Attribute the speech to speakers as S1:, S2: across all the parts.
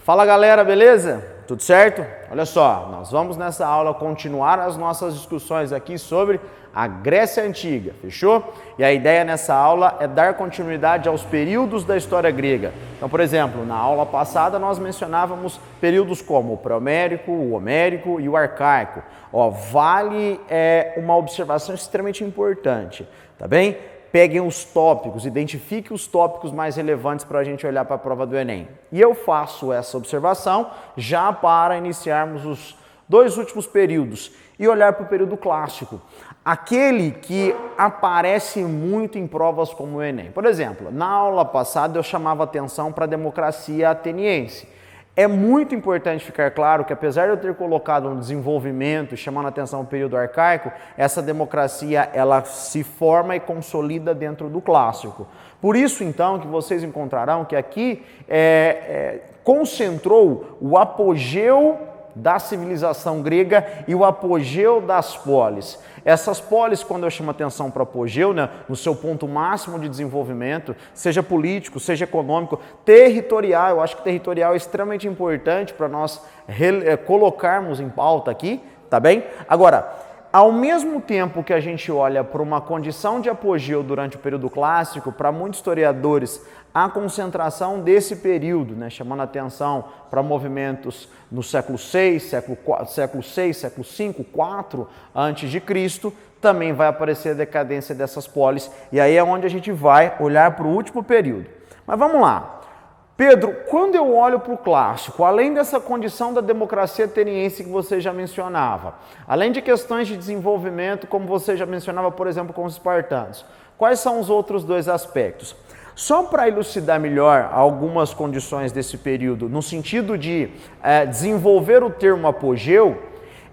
S1: Fala galera, beleza? Tudo certo? Olha só, nós vamos nessa aula continuar as nossas discussões aqui sobre a Grécia Antiga, fechou? E a ideia nessa aula é dar continuidade aos períodos da história grega. Então, por exemplo, na aula passada nós mencionávamos períodos como o pré-homérico, o homérico e o arcaico. Ó, vale uma observação extremamente importante, tá bem? Peguem os tópicos, identifiquem os tópicos mais relevantes para a gente olhar para a prova do Enem. E eu faço essa observação já para iniciarmos os dois últimos períodos e olhar para o período clássico, aquele que aparece muito em provas como o Enem. Por exemplo, na aula passada eu chamava atenção para a democracia ateniense. É muito importante ficar claro que, apesar de eu ter colocado um desenvolvimento, chamando a atenção ao período arcaico, essa democracia ela se forma e consolida dentro do clássico. Por isso, então, que vocês encontrarão que aqui concentrou o apogeu da civilização grega e o apogeu das polis. Essas polis, quando eu chamo atenção para apogeu, né, no seu ponto máximo de desenvolvimento, seja político, seja econômico, territorial, eu acho que territorial é extremamente importante para nós colocarmos em pauta aqui, tá bem? Agora, ao mesmo tempo que a gente olha para uma condição de apogeu durante o período clássico, para muitos historiadores, a concentração desse período, né, chamando atenção para movimentos no século VI, século V, IV antes de Cristo, também vai aparecer a decadência dessas polis, e aí é onde a gente vai olhar para o último período. Mas vamos lá. Pedro, quando eu olho para o clássico, além dessa condição da democracia ateniense que você já mencionava, além de questões de desenvolvimento, como você já mencionava, por exemplo, com os espartanos, quais são os outros dois aspectos? Só para elucidar melhor algumas condições desse período, no sentido de desenvolver o termo apogeu,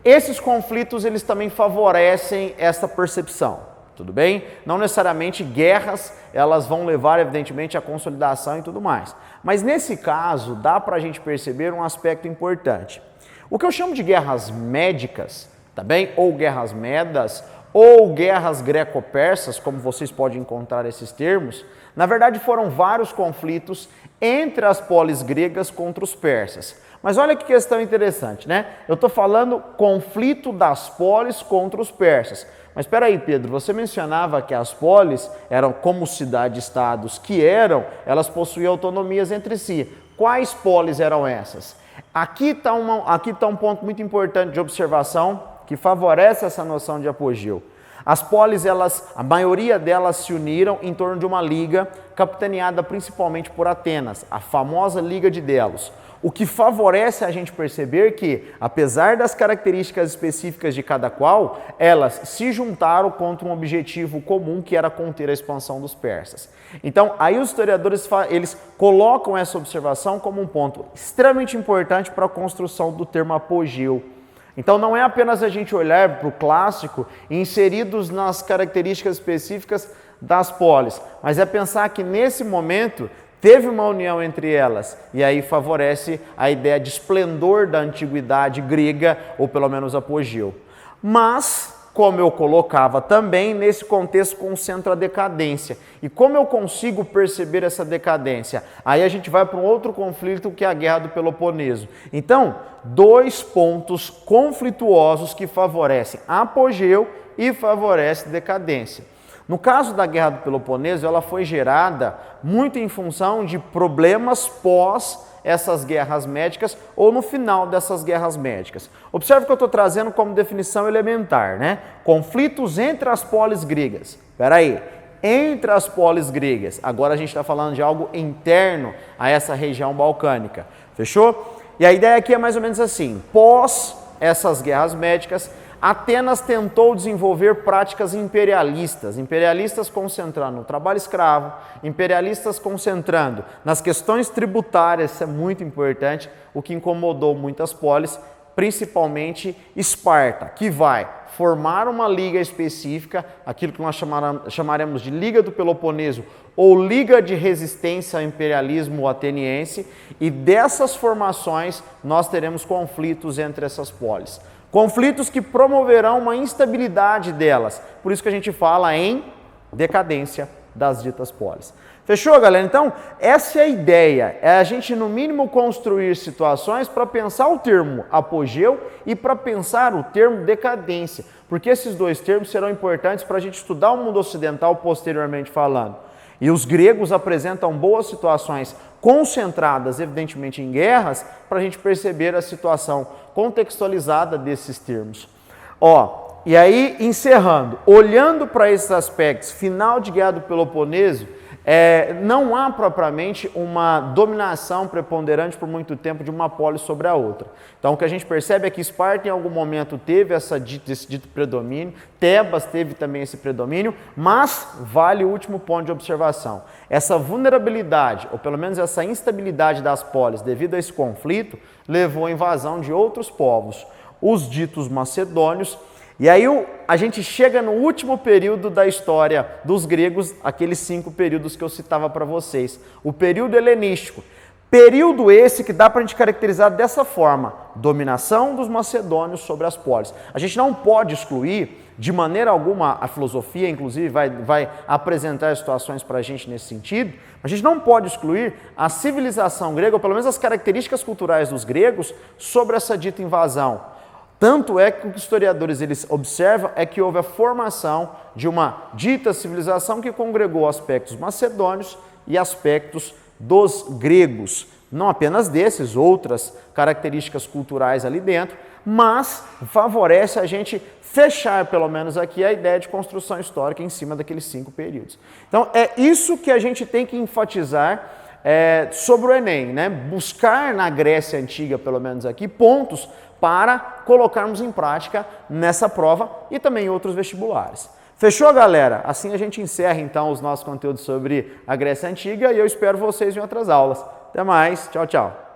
S1: esses conflitos eles também favorecem essa percepção, tudo bem? Não necessariamente guerras, elas vão levar evidentemente à consolidação e tudo mais. Mas nesse caso, dá para a gente perceber um aspecto importante. O que eu chamo de guerras médicas, tá bem? Ou guerras medas, ou guerras greco-persas, como vocês podem encontrar esses termos, na verdade foram vários conflitos entre as polis gregas contra os persas. Mas olha que questão interessante, né? Eu estou falando conflito das polis contra os persas. Mas espera aí, Pedro, você mencionava que as polis eram como cidades-estados que elas possuíam autonomias entre si. Quais polis eram essas? Aqui está um ponto muito importante de observação que favorece essa noção de apogeu. As polis, a maioria delas se uniram em torno de uma liga capitaneada principalmente por Atenas, a famosa Liga de Delos. O que favorece a gente perceber que, apesar das características específicas de cada qual, elas se juntaram contra um objetivo comum que era conter a expansão dos persas. Então, aí os historiadores eles colocam essa observação como um ponto extremamente importante para a construção do termo apogeu. Então não é apenas a gente olhar para o clássico inseridos nas características específicas das polis, mas é pensar que nesse momento teve uma união entre elas e aí favorece a ideia de esplendor da antiguidade grega, ou pelo menos apogeu. Mas, como eu colocava também, nesse contexto concentra a decadência. E como eu consigo perceber essa decadência? Aí a gente vai para um outro conflito que é a Guerra do Peloponeso. Então, dois pontos conflituosos que favorecem apogeu e favorecem decadência. No caso da Guerra do Peloponeso, ela foi gerada muito em função de problemas pós essas guerras médicas ou no final dessas guerras médicas. Observe que eu estou trazendo como definição elementar, né? Conflitos entre as polis gregas. Espera aí, entre as polis gregas. Agora a gente está falando de algo interno a essa região balcânica. Fechou? E a ideia aqui é mais ou menos assim. Pós essas guerras médicas, Atenas tentou desenvolver práticas imperialistas concentrando no trabalho escravo, imperialistas concentrando nas questões tributárias, isso é muito importante, o que incomodou muitas polis, principalmente Esparta, que vai formar uma liga específica, aquilo que nós chamaremos de Liga do Peloponeso, ou Liga de Resistência ao Imperialismo Ateniense, e dessas formações nós teremos conflitos entre essas polis. Conflitos que promoverão uma instabilidade delas. Por isso que a gente fala em decadência das ditas polis. Fechou, galera? Então, essa é a ideia, é a gente no mínimo construir situações para pensar o termo apogeu e para pensar o termo decadência, porque esses dois termos serão importantes para a gente estudar o mundo ocidental posteriormente falando. E os gregos apresentam boas situações concentradas, evidentemente, em guerras, para a gente perceber a situação contextualizada desses termos. E aí, encerrando, olhando para esses aspectos, final de Guerra do Peloponeso, não há propriamente uma dominação preponderante por muito tempo de uma polis sobre a outra. Então, o que a gente percebe é que Esparta, em algum momento, teve esse dito predomínio, Tebas teve também esse predomínio, mas vale o último ponto de observação. Essa vulnerabilidade, ou pelo menos essa instabilidade das polis devido a esse conflito, levou à invasão de outros povos, os ditos macedônios. E aí a gente chega no último período da história dos gregos, aqueles 5 períodos que eu citava para vocês. O período helenístico. Período esse que dá para a gente caracterizar dessa forma: dominação dos macedônios sobre as polis. A gente não pode excluir, de maneira alguma, a filosofia, inclusive, vai apresentar situações para a gente nesse sentido, a gente não pode excluir a civilização grega, ou pelo menos as características culturais dos gregos, sobre essa dita invasão. Tanto é que o que os historiadores eles observam é que houve a formação de uma dita civilização que congregou aspectos macedônios e aspectos dos gregos. Não apenas desses, outras características culturais ali dentro, mas favorece a gente fechar, pelo menos aqui, a ideia de construção histórica em cima daqueles 5 períodos. Então, é isso que a gente tem que enfatizar sobre o Enem, né? Buscar na Grécia Antiga, pelo menos aqui, pontos para colocarmos em prática nessa prova e também em outros vestibulares. Fechou, galera? Assim a gente encerra, então, os nossos conteúdos sobre a Grécia Antiga e eu espero vocês em outras aulas. Até mais. Tchau, tchau.